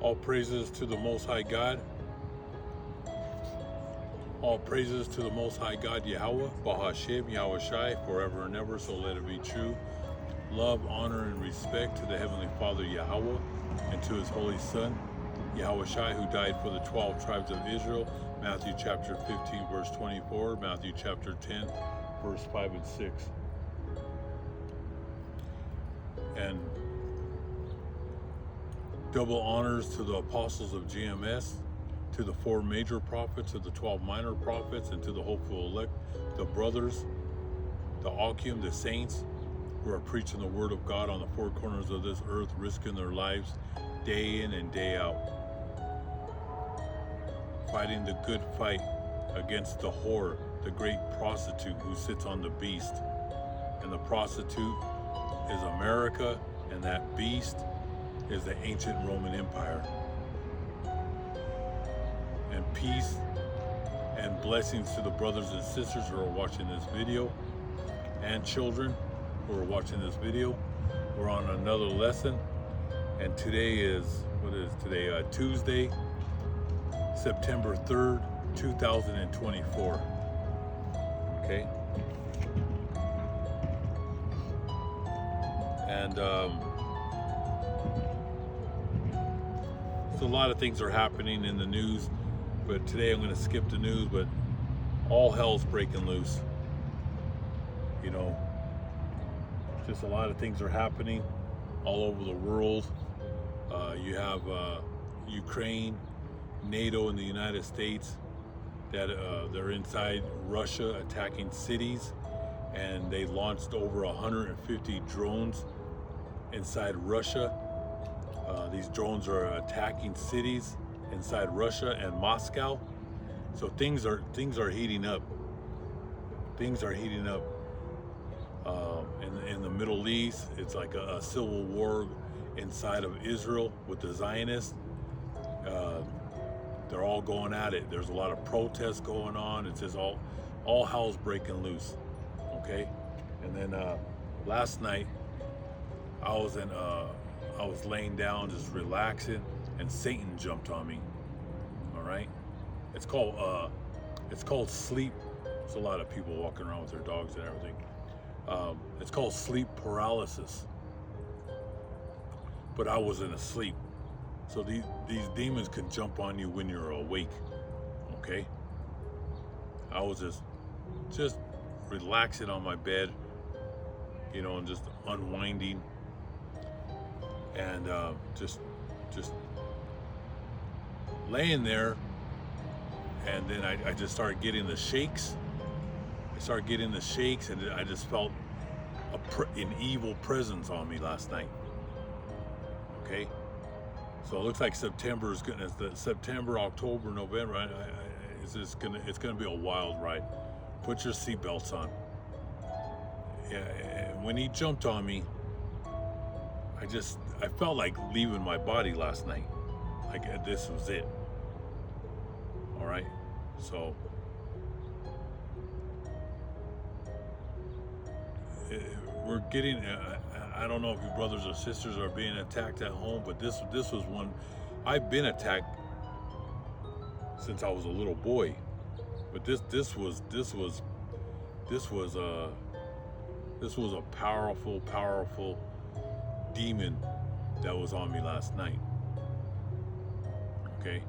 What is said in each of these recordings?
All praises to the Most High God. All praises to the Most High God, Yahweh, YAHAWASHI, forever and ever, so let it be true. Love, honor, and respect to the Heavenly Father, Yahweh, and to His Holy Son, YAHAWASHI, who died for the 12 tribes of Israel, Matthew chapter 15, verse 24, Matthew chapter 10, verse 5 and 6. And double honors to the apostles of GMS, to the 4 major prophets, to the 12 minor prophets, and to the hopeful elect, the brothers, the Akim, the saints, who are preaching the word of God on the 4 corners of this earth, risking their lives day in and day out, fighting the good fight against the whore, the great prostitute who sits on the beast. And the prostitute is America, and that beast is the ancient Roman Empire. And peace and blessings to the brothers and sisters who are watching this video, and children who are watching this video. We're on another lesson, and today is, what is today? Tuesday, September 3rd, 2024. Okay? And so a lot of things are happening in the news, but today I'm going to skip the news, but all hell's breaking loose. You know, just a lot of things are happening all over the world. You have Ukraine, NATO, and the United States that they're inside Russia attacking cities, and they launched over 150 drones inside Russia. These drones are attacking cities inside Russia and Moscow. So things are heating up. Things are heating up in the Middle East. It's like a civil war inside of Israel with the Zionists. They're all going at it. There's a lot of protests going on. It's just all hell's breaking loose. Okay, and then last night I was laying down just relaxing, and Satan jumped on me. All right, it's called sleep. There's a lot of people walking around with their dogs and everything. It's called sleep paralysis. But I wasn't asleep. So these demons can jump on you when you're awake. Okay? I was just relaxing on my bed, you know, and just unwinding, and just laying there, and then I just started getting the shakes. I started getting the shakes, and I just felt an evil presence on me last night. Okay, so it looks like September is gonna, September, October, November. It's gonna be a wild ride. Put your seatbelts on. Yeah, when he jumped on me, I felt like leaving my body last night. Like this was it. All right, so we're getting. I don't know if your brothers or sisters are being attacked at home, but this was one. I've been attacked since I was a little boy, but this was a powerful demon that was on me last night. Okay,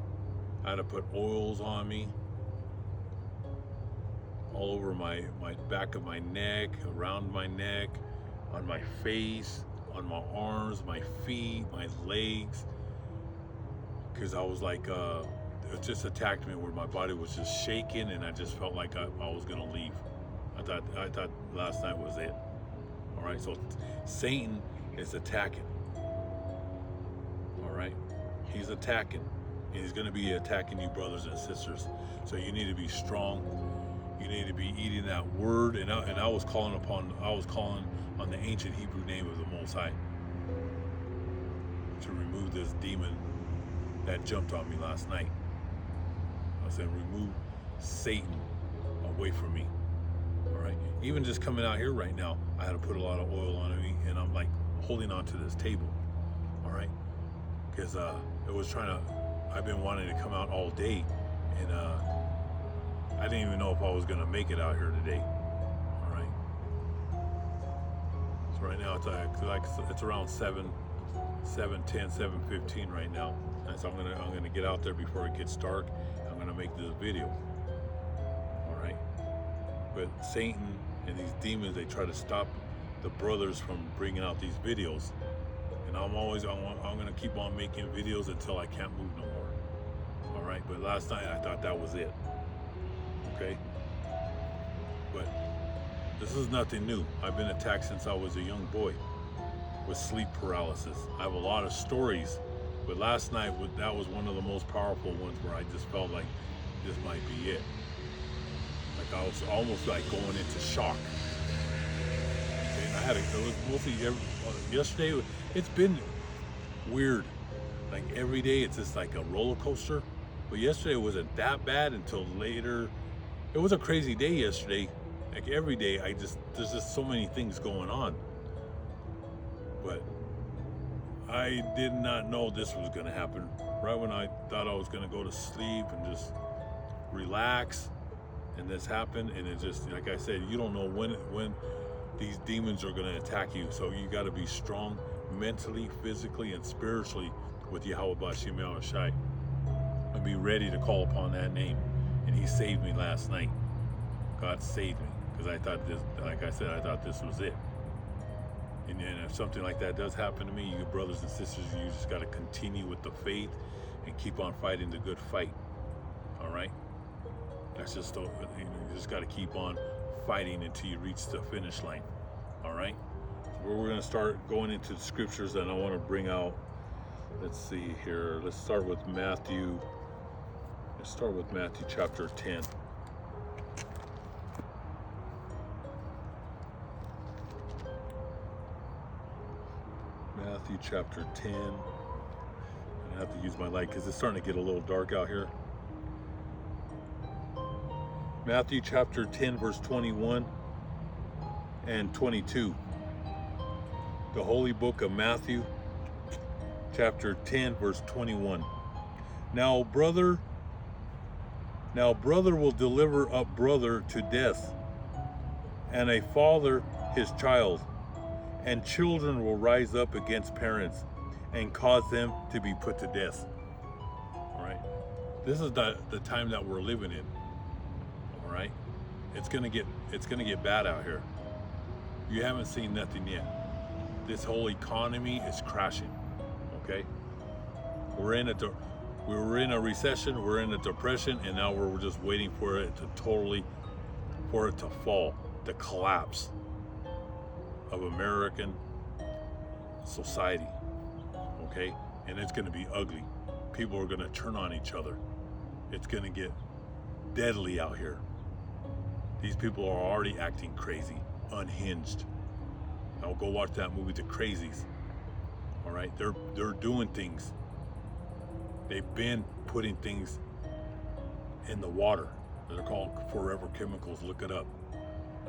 I had to put oils on me, all over my back of my neck, around my neck, on my face, on my arms, my feet, my legs, because I was like, it just attacked me where my body was just shaking, and I just felt like I was gonna leave. I thought last night was it. All right, so Satan is attacking. All right, he's attacking. He's going to be attacking you, brothers and sisters. So you need to be strong. You need to be eating that word. And I was calling on the ancient Hebrew name of the Most High to remove this demon that jumped on me last night. I said, remove Satan away from me. All right. Even just coming out here right now, I had to put a lot of oil on me, and I'm like holding on to this table. All right. because it was I've been wanting to come out all day, and I didn't even know if I was gonna make it out here today. All right. So right now it's around 7:10, 7:15 right now, and so I'm gonna get out there before it gets dark. I'm gonna make this video. All right. But Satan and these demons, they try to stop the brothers from bringing out these videos, and I'm gonna keep on making videos until I can't move no more. All right. But last night I thought that was it. Okay. But this is nothing new. I've been attacked since I was a young boy with sleep paralysis. I have a lot of stories, but last night that was one of the most powerful ones where I just felt like this might be it. Like I was almost like going into shock. Okay, and it was mostly yesterday. It's been weird. Like every day it's just like a roller coaster. But yesterday wasn't that bad until later. It was a crazy day yesterday. Like every day there's just so many things going on. But I did not know this was gonna happen. Right when I thought I was gonna go to sleep and just relax, and this happened, and it just, like I said, you don't know when these demons are gonna attack you. So you gotta be strong mentally, physically, and spiritually with YAHAWASHI, and be ready to call upon that name. And he saved me last night. God saved me, because I thought this, like I said, I thought this was it. And then if something like that does happen to me, you brothers and sisters, you just got to continue with the faith and keep on fighting the good fight. All right? That's just, you just got to keep on fighting until you reach the finish line. All right? So we're going to start going into the scriptures that I want to bring out. Let's see here. Let's start with Matthew. Let's start with Matthew chapter 10. Matthew chapter 10. I have to use my light because it's starting to get a little dark out here. Matthew chapter 10, verse 21 and 22. The Holy Book of Matthew, chapter 10, verse 21. Now brother will deliver up brother to death, and a father his child, and children will rise up against parents and cause them to be put to death. All right, this is the time that we're living in. All right, it's gonna get bad out here. You haven't seen nothing yet. This whole economy is crashing. Okay, we were in a recession, we're in a depression, and now we're just waiting for it to fall, the collapse of American society. Okay, and it's going to be ugly. People are going to turn on each other. It's going to get deadly out here. These people are already acting crazy, unhinged. Now go watch that movie, The Crazies. All right, they're doing things. They've been putting things in the water. They're called forever chemicals. Look it up.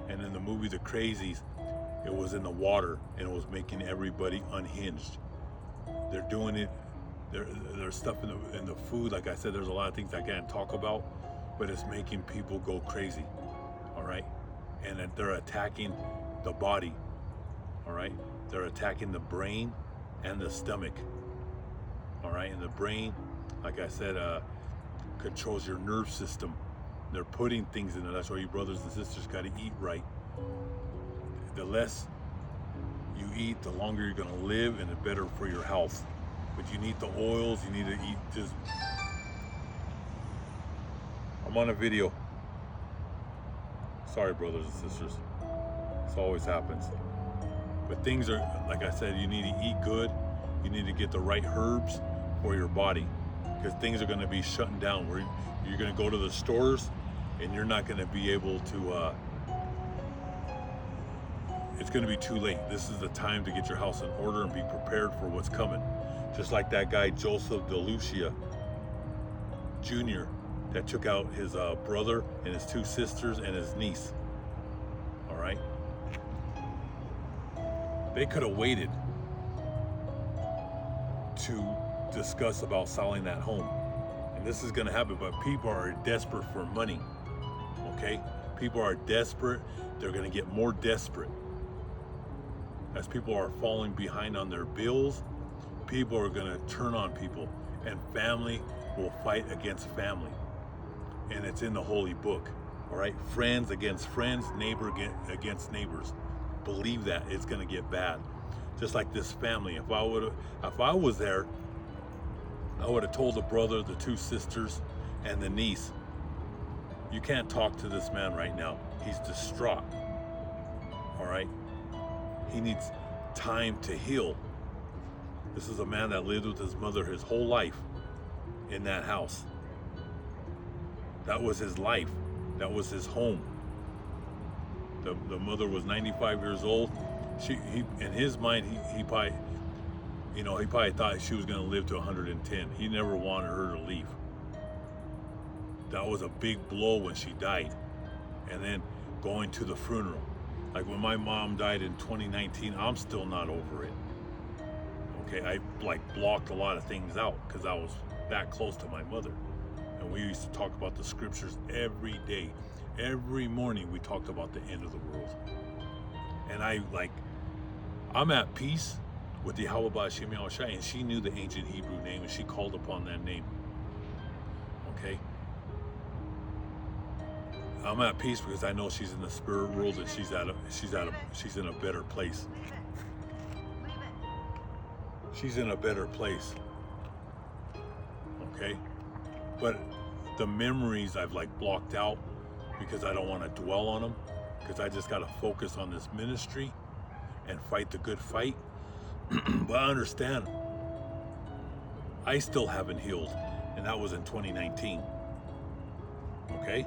And in the movie The Crazies, it was in the water, and it was making everybody unhinged. They're doing it. There's stuff in the food. Like I said, there's a lot of things I can't talk about, but it's making people go crazy. All right, and that they're attacking the body. All right, they're attacking the brain and the stomach. All right, and the brain, like I said, controls your nerve system. They're putting things in there. That's why you brothers and sisters got to eat right. The less you eat, the longer you're going to live, and the better for your health. But you need the oils. You need to eat just. I'm on a video. Sorry, brothers and sisters. This always happens. But things are, like I said, you need to eat good. You need to get the right herbs for your body, because things are going to be shutting down. Where you're going to go to the stores, and you're not going to be able to. It's going to be too late. This is the time to get your house in order and be prepared for what's coming. Just like that guy Joseph DeLucia Jr. that took out his brother and his two sisters and his niece. All right. They could have waited to discuss about selling that home. And this is going to happen, but people are desperate for money. Okay? People are desperate. They're going to get more desperate. As people are falling behind on their bills, people are going to turn on people, and family will fight against family. And it's in the holy book. All right? Friends against friends, neighbor against neighbors. Believe that. It's going to get bad. Just like this family. If I was there, I would have told the brother, the two sisters, and the niece, you can't talk to this man right now. He's distraught. All right? He needs time to heal. This is a man that lived with his mother his whole life in that house. That was his life. That was his home. The mother was 95 years old. In his mind, he probably thought she was going to live to 110. He never wanted her to leave. That was a big blow when she died. And then going to the funeral. Like when my mom died in 2019, I'm still not over it. Okay, I blocked a lot of things out because I was that close to my mother. And we used to talk about the scriptures every day. Every morning we talked about the end of the world. And I'm at peace with YAHAWASHI, and she knew the ancient Hebrew name, and she called upon that name. Okay? I'm at peace because I know she's in the spirit world, and she's in a better place. She's in a better place. Okay? But the memories I've blocked out because I don't want to dwell on them, because I just got to focus on this ministry and fight the good fight. But I understand, I still haven't healed, and that was in 2019. Okay?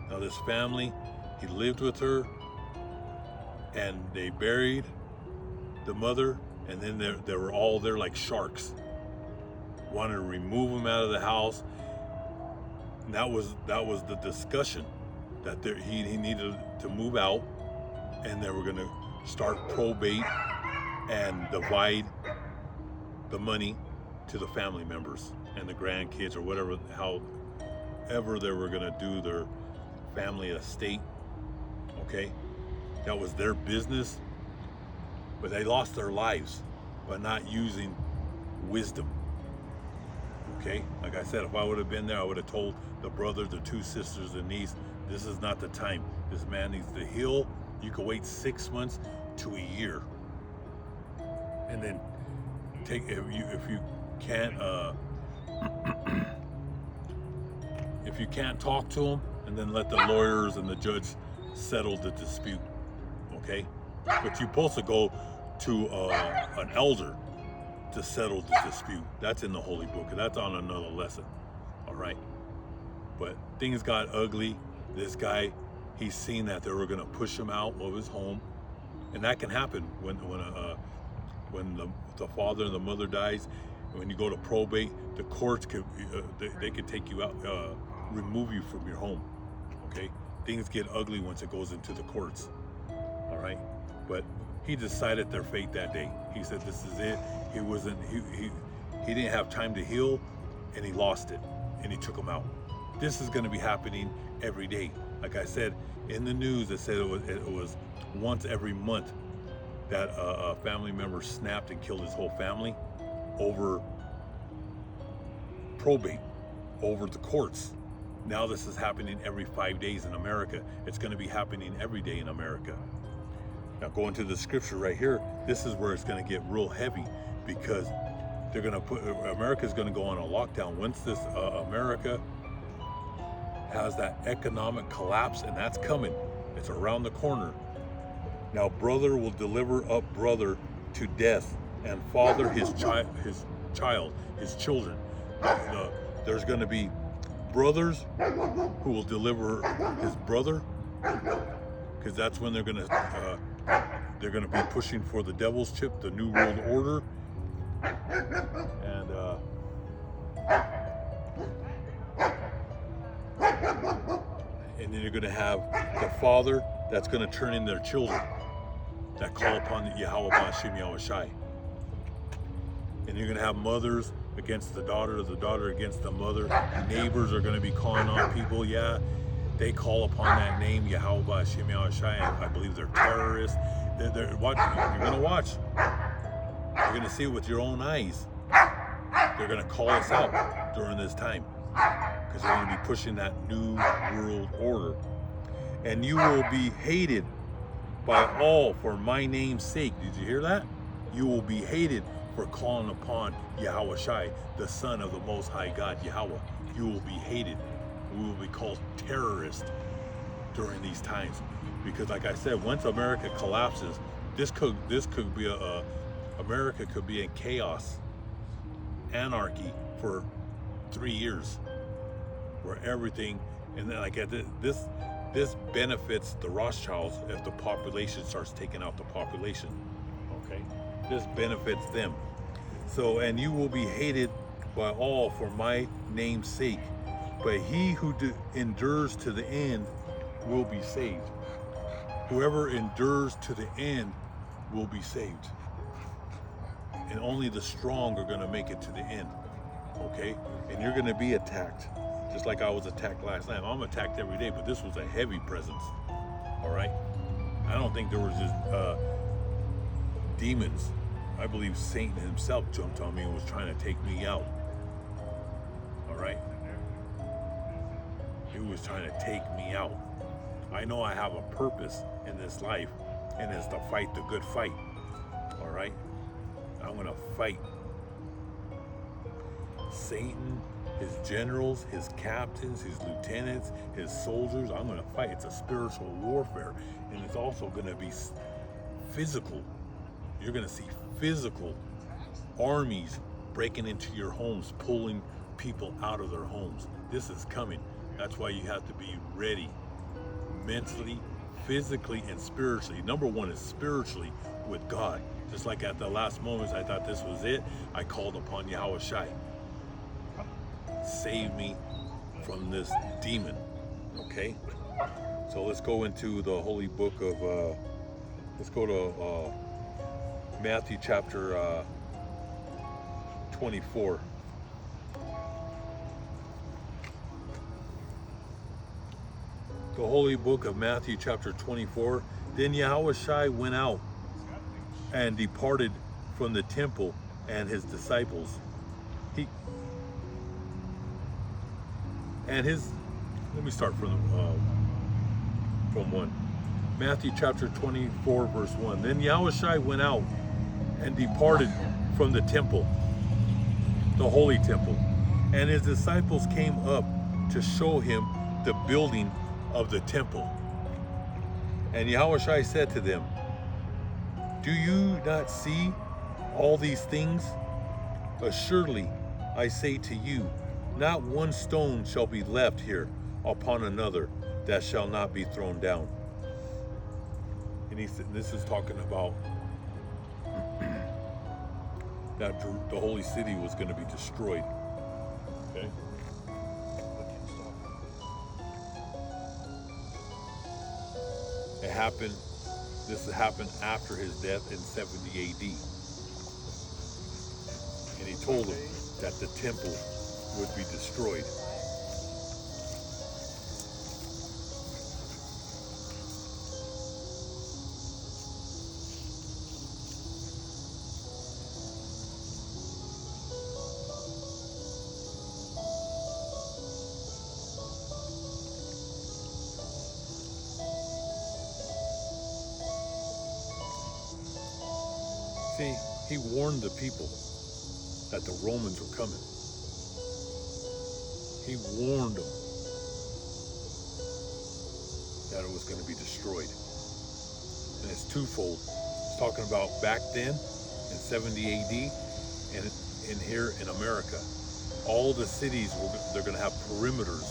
Now this family, he lived with her, and they buried the mother, and then they were all there like sharks. Wanted to remove him out of the house. And that was the discussion, that he needed to move out, and they were going to start probate and divide the money to the family members and the grandkids, or whatever, however they were going to do their family estate. Okay, that was their business, but they lost their lives by not using wisdom. Okay, like I said, if I would have been there, I would have told the brother, the two sisters, the niece, this is not the time. This man needs to heal. You can wait 6 months to a year, and then if you can't if you can't talk to him, and then let the lawyers and the judge settle the dispute. Okay, but you're supposed to go to an elder to settle the dispute. That's in the holy book, and that's on another lesson. All right, but things got ugly. This guy, he's seen that they were going to push him out of his home, and that can happen when the father and the mother dies. When you go to probate, the courts could they could take you out, remove you from your home. Okay, things get ugly once it goes into the courts. All right, but he decided their fate that day. He said, "This is it." He didn't have time to heal, and he lost it, and he took him out. This is going to be happening every day. Like I said in the news, it said it was once every month that a family member snapped and killed his whole family over probate, over the courts. Now this is happening every 5 days in America. It's going to be happening every day in America. Now going to the scripture right here, this is where it's going to get real heavy, because they're going to America's going to go on a lockdown once this America has that economic collapse, and that's coming. It's around the corner. Now brother will deliver up brother to death, and father his children. There's going to be brothers who will deliver his brother, because that's when they're going to be pushing for the devil's chip, the new world order, and then you're going to have the father that's going to turn in their children that call upon the YAHAWASHI. And And you're going to have mothers against the daughter against the mother. Neighbors are going to be calling on people. Yeah, they call upon that name, YAHAWASHI, and I believe they're terrorists. They're watching. You're going to watch. You're going to see it with your own eyes. They're going to call us out during this time because they're going to be pushing that new world order. And you will be hated by all for my name's sake. Did you hear that? You will be hated for calling upon YAHAWASHI, the Son of the Most High God, Yahweh. You will be hated. We will be called terrorists during these times. Because like I said, once America collapses, this could be America could be in chaos, anarchy for 3 years, where everything, and then like this benefits the Rothschilds if the population starts taking out the population. Okay, this benefits them. So, and you will be hated by all for my name's sake, but he who endures to the end will be saved. Whoever endures to the end will be saved. And only the strong are going to make it to the end. Okay? And you're going to be attacked. Just like I was attacked last night. I'm attacked every day, but this was a heavy presence. All right? I don't think there was just demons. I believe Satan himself jumped on me and was trying to take me out. All right? He was trying to take me out. I know I have a purpose in this life, and it's to fight the good fight. All right? I'm going to fight Satan, his generals, his captains, his lieutenants, his soldiers. I'm going to fight. It's a spiritual warfare, and it's also going to be physical. You're going to see physical armies breaking into your homes, pulling people out of their homes. This is coming. That's why you have to be ready mentally, physically, and spiritually. Number one is spiritually with God. Just like at the last moments, I thought this was it. I called upon YAHAWASHI. Save me from this demon. Okay? So let's go into the holy book of, let's go to Matthew chapter 24. The holy book of Matthew chapter 24. Then YAHAWASHI went out and departed from the temple and his disciples. Let me start from 1. Matthew chapter 24 verse 1. Then YAHAWASHI went out and departed from the temple, the holy temple, and his disciples came up to show him the building of the temple. And YAHAWASHI said to them, do you not see all these things? Assuredly, I say to you, not one stone shall be left here upon another that shall not be thrown down. And he said, this is talking about that the holy city was going to be destroyed. Okay? It happened. This happened after his death in 70 AD. And he told them that the temple would be destroyed. See, he warned the people that the Romans were coming. He warned them that it was going to be destroyed. And it's twofold. It's talking about back then in 70 AD and in here in America. All the cities, they're going to have perimeters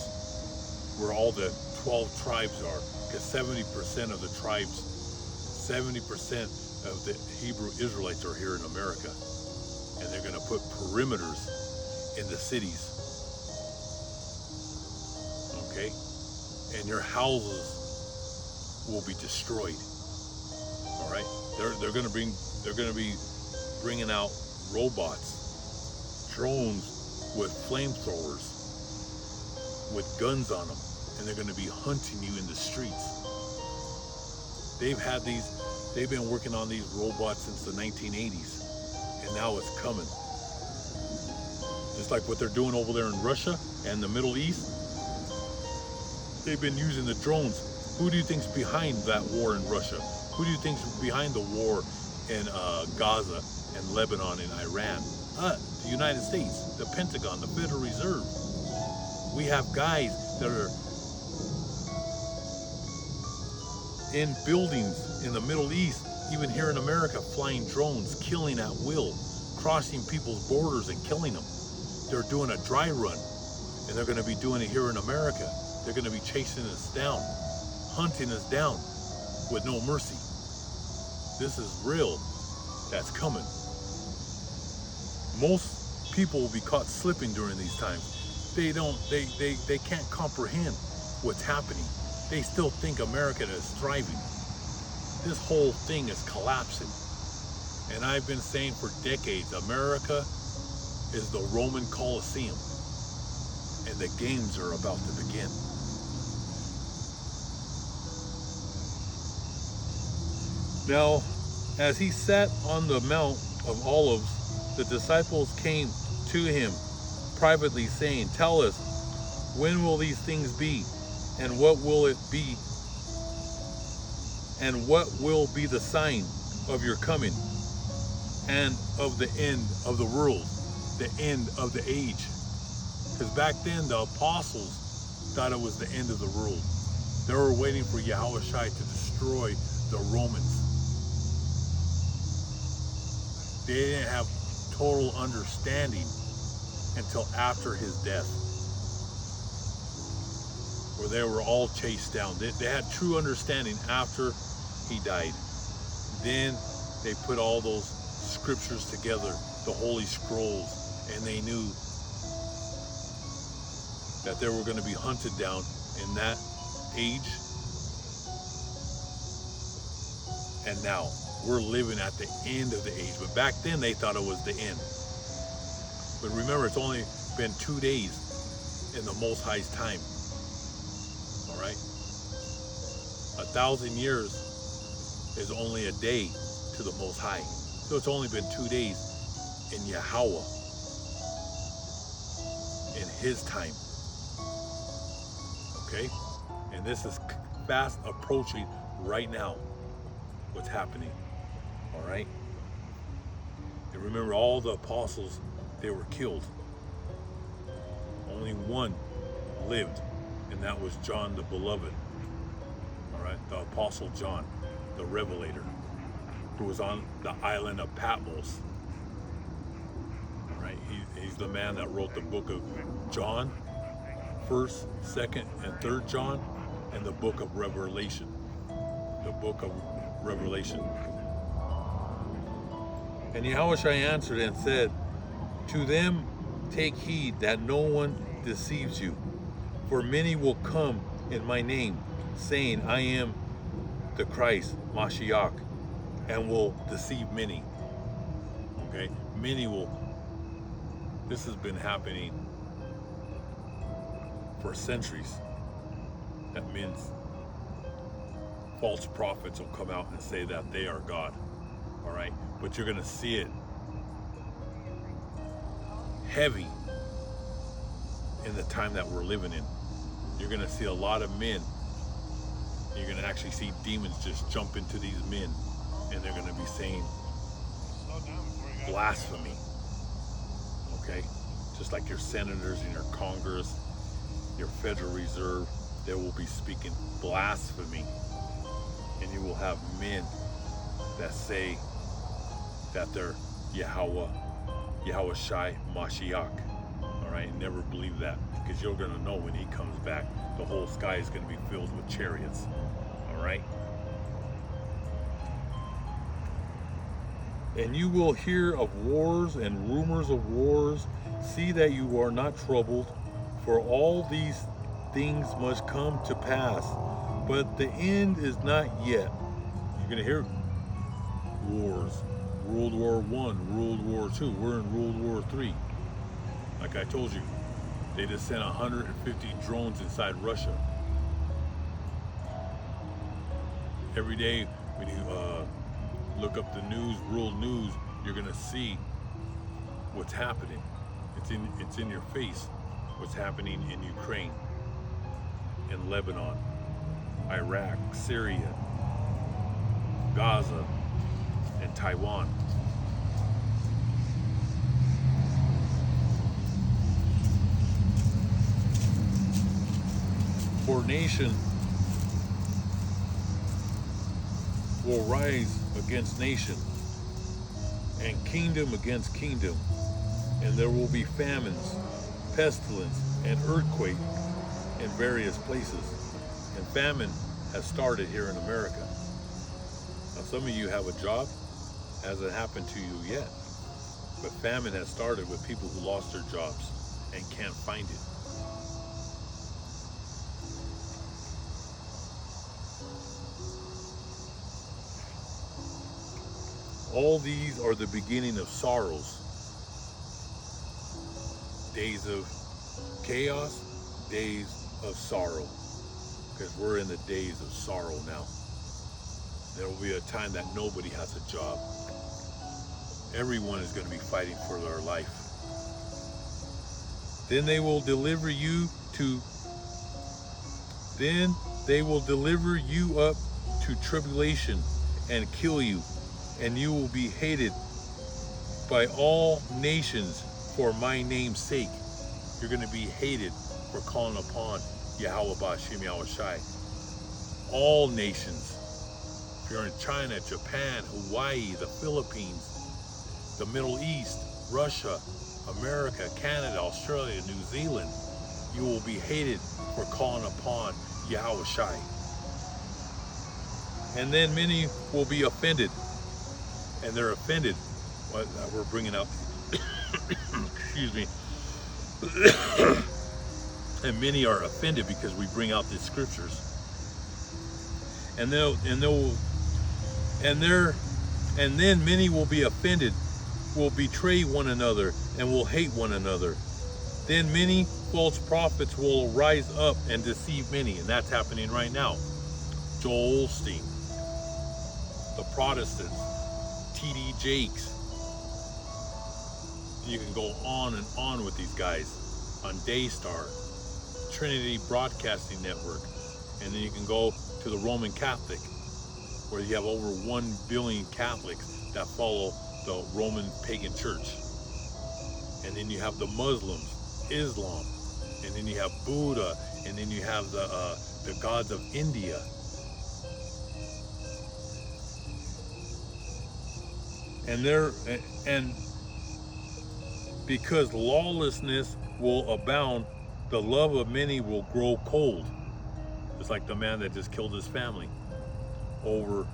where all the 12 tribes are. Because 70% of the tribes, 70% of the Hebrew Israelites are here in America. And they're going to put perimeters in the cities. Okay? And your houses will be destroyed. All right? They're going to be bringing out robots drones with flamethrowers, with guns on them, and they're going to be hunting you in the streets. They've been working on these robots since the 1980s, and now it's coming. Just like what they're doing over there in Russia and the Middle East. They've been using the drones. Who do you think's behind that war in Russia? Who do you think's behind the war in Gaza and Lebanon and Iran? The United States, the Pentagon, the Federal Reserve. We have guys that are in buildings in the Middle East, even here in America, flying drones, killing at will, crossing people's borders and killing them. They're doing a dry run, and they're going to be doing it here in America. They're going to be chasing us down, hunting us down with no mercy. This is real. That's coming. Most people will be caught slipping during these times. They can't comprehend what's happening. They still think America is thriving. This whole thing is collapsing. And I've been saying for decades, America is the Roman Colosseum, and the games are about to begin. Now, as he sat on the Mount of Olives, the disciples came to him privately, saying, "Tell us, when will these things be? And what will it be? And what will be the sign of your coming and of the end of the world, the end of the age?" Because back then the apostles thought it was the end of the world. They were waiting for YAHAWASHI to destroy the Romans. They didn't have total understanding until after his death, where they were all chased down. They had true understanding after he died. Then they put all those scriptures together, the Holy Scrolls, and they knew that they were going to be hunted down in that age. And now we're living at the end of the age. But back then they thought it was the end. But remember, it's only been 2 days in the Most High's time. All right? 1,000 years is only a day to the Most High. So it's only been 2 days in Yahweh, in his time. Okay? And this is fast approaching right now, what's happening. All right? And remember, all the apostles, they were killed. Only one lived, and that was John the Beloved. All right? The Apostle John, the Revelator, who was on the island of Patmos. All right? He's the man that wrote the book of John, 1st, 2nd, and 3rd John, and the book of Revelation. The book of Revelation. And Yahushua answered and said, "To them take heed that no one deceives you. For many will come in my name, saying, I am the Christ, Mashiach, and will deceive many." Okay? Many will. This has been happening for centuries. That means false prophets will come out and say that they are God. All right? But you're going to see it heavy in the time that we're living in. You're going to see a lot of men. You're going to actually see demons just jump into these men, and they're going to be saying blasphemy. Okay? Just like your senators and your Congress, your Federal Reserve, they will be speaking blasphemy. And you will have men that say that they're Yahweh, Yahawashi, Mashiach. All right, never believe that, because you're going to know when he comes back, the whole sky is going to be filled with chariots. All right. And you will hear of wars and rumors of wars. See that you are not troubled, for all these things must come to pass, but the end is not yet. You're going to hear wars. World War I, World War II. We're in World War III. Like I told you, they just sent 150 drones inside Russia. Every day when you look up the news, world news, you're gonna see what's happening. It's in your face. What's happening in Ukraine, in Lebanon, Iraq, Syria, Gaza, and Taiwan. For nation will rise against nation, and kingdom against kingdom, and there will be famines, pestilence, and earthquake in various places. And famine has started here in America. Now, some of you have a job, hasn't happened to you yet, but famine has started with people who lost their jobs and can't find it. All these are the beginning of sorrows. Days of chaos, days of sorrow. Because we're in the days of sorrow now. There will be a time that nobody has a job. Everyone is going to be fighting for their life. Then they will deliver you up to tribulation and kill you, and you will be hated by all nations for my name's sake. You're going to be hated for calling upon YAHAWASHI. All nations. If you're in China, Japan, Hawaii, the Philippines, the Middle East, Russia, America, Canada, Australia, New Zealand, you will be hated for calling upon YAHAWASHI. And then many will be offended. And they're offended. What we're bringing up, excuse me. And many are offended because we bring out these scriptures. And then many will be offended, will betray one another, and will hate one another. Then many false prophets will rise up and deceive many, and that's happening right now. Joel Osteen, the Protestants, T.D. Jakes. You can go on and on with these guys on Daystar, Trinity Broadcasting Network, and then you can go to the Roman Catholic, where you have over 1 billion Catholics that follow the Roman pagan church. And then you have the Muslims, Islam, and then you have Buddha, and then you have the gods of India. And because lawlessness will abound, the love of many will grow cold. It's like the man that just killed his family over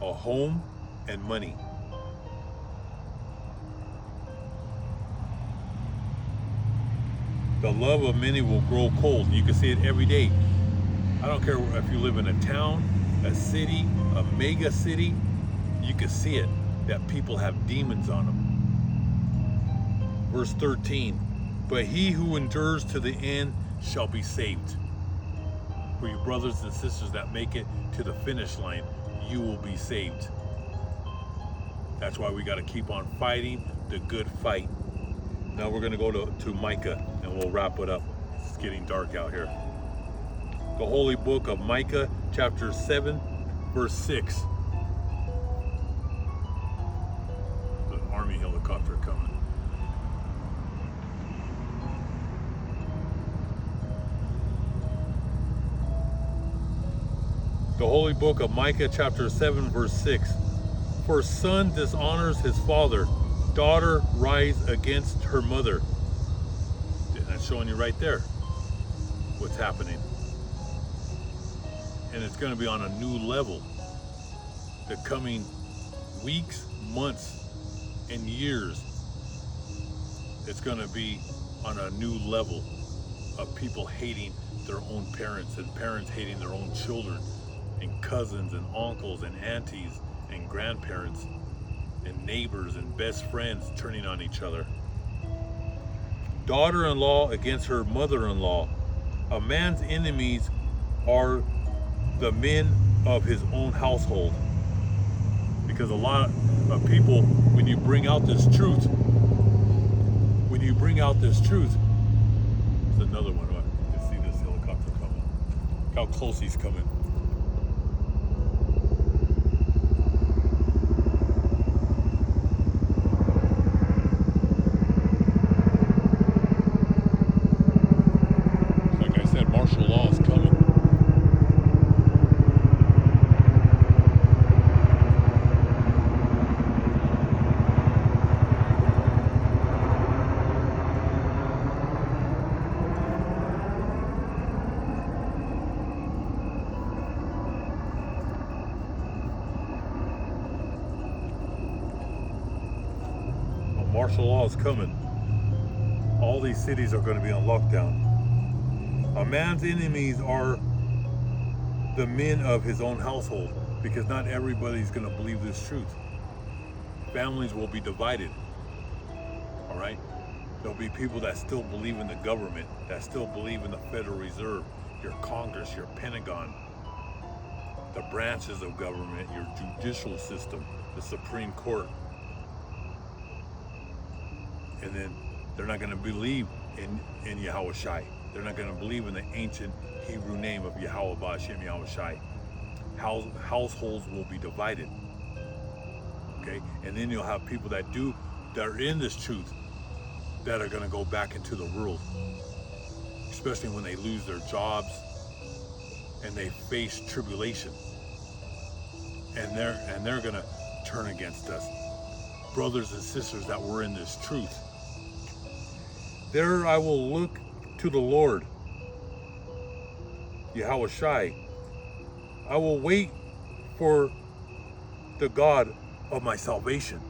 a home and money. The love of many will grow cold. You can see it every day. I don't care if you live in a town, a city, a mega city, you can see it, that people have demons on them. Verse 13, but he who endures to the end shall be saved. For you brothers and sisters that make it to the finish line, you will be saved. That's why we got to keep on fighting the good fight. Now we're going to go to Micah, and we'll wrap it up. It's getting dark out here. The holy book of Micah, chapter 7, verse 6. The army helicopter coming. The holy book of Micah, chapter 7, verse 6. For son dishonors his father, daughter rise against her mother. That's showing you right there what's happening. And it's going to be on a new level. The coming weeks, months, and years, it's going to be on a new level of people hating their own parents, and parents hating their own children, and cousins and uncles and aunties and grandparents and neighbors and best friends turning on each other. daughter-in-law against her mother-in-law. A man's enemies are the men of his own household. Because a lot of people, when you bring out this truth, there's another one. You can see this helicopter coming. Look how close he's coming. Like I said, martial law is coming. Martial law is coming. All these cities are going to be on lockdown. A man's enemies are the men of his own household, because not everybody's going to believe this truth. Families will be divided. All right? There'll be people that still believe in the government, that still believe in the Federal Reserve, your Congress, your Pentagon, the branches of government, your judicial system, the Supreme Court. And then they're not going to believe in YAHAWASHI. They're not going to believe in the ancient Hebrew name of YAHWAHAWASHI, YAHAWASHI. Households will be divided. Okay? And then you'll have people that are in this truth that are going to go back into the world. Especially when they lose their jobs and they face tribulation. And they're going to turn against us. Brothers and sisters that were in this truth. There I will look to the Lord YAHAWASHI. I will wait for the God of my salvation.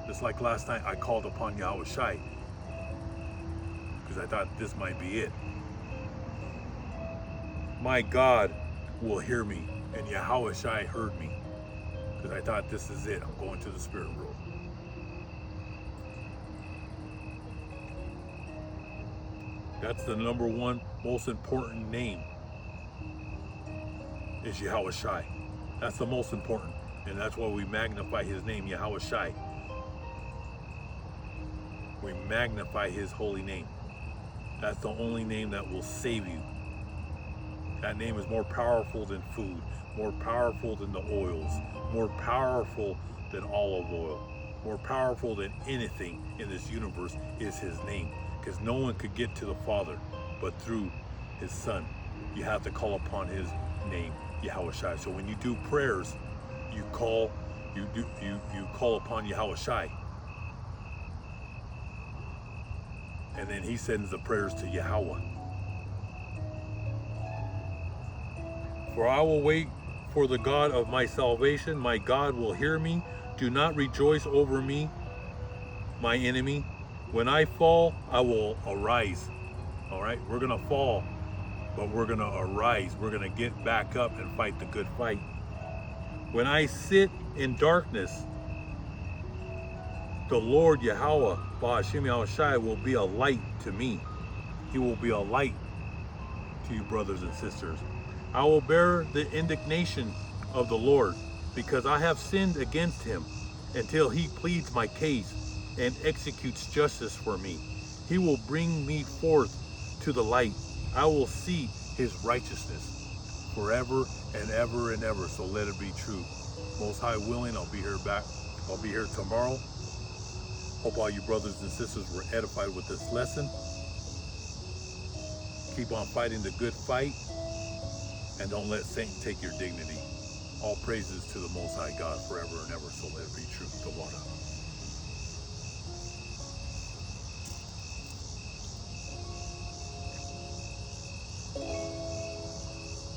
Just like last night I called upon YAHAWASHI because I thought this might be it. My God will hear me, and YAHAWASHI heard me because I thought this is it. I'm going to the spirit world. That's the number one most important name, is YAHAWASHI. That's the most important. And that's why we magnify his name, YAHAWASHI. We magnify his holy name. That's the only name that will save you. That name is more powerful than food, more powerful than the oils, more powerful than olive oil, more powerful than anything in this universe is his name. Because no one could get to the Father but through his Son. You have to call upon his name, YAHAWASHI. So when you do prayers, you call upon YAHAWASHI. And then he sends the prayers to Yahweh. For I will wait for the God of my salvation. My God will hear me. Do not rejoice over me, my enemy. When I fall, I will arise. All right, we're going to fall, but we're going to arise. We're going to get back up and fight the good fight. When I sit in darkness, the Lord Yahweh, YAHAWASHI, will be a light to me. He will be a light to you, brothers and sisters. I will bear the indignation of the Lord, because I have sinned against him, until he pleads my case and executes justice for me. He will bring me forth to the light. I will see his righteousness forever and ever and ever. So let it be true. Most High willing, I'll be here tomorrow. Hope all you brothers and sisters were edified with this lesson. Keep on fighting the good fight, and don't let Satan take your dignity. All praises to the Most High God forever and ever. So let it be true. The water.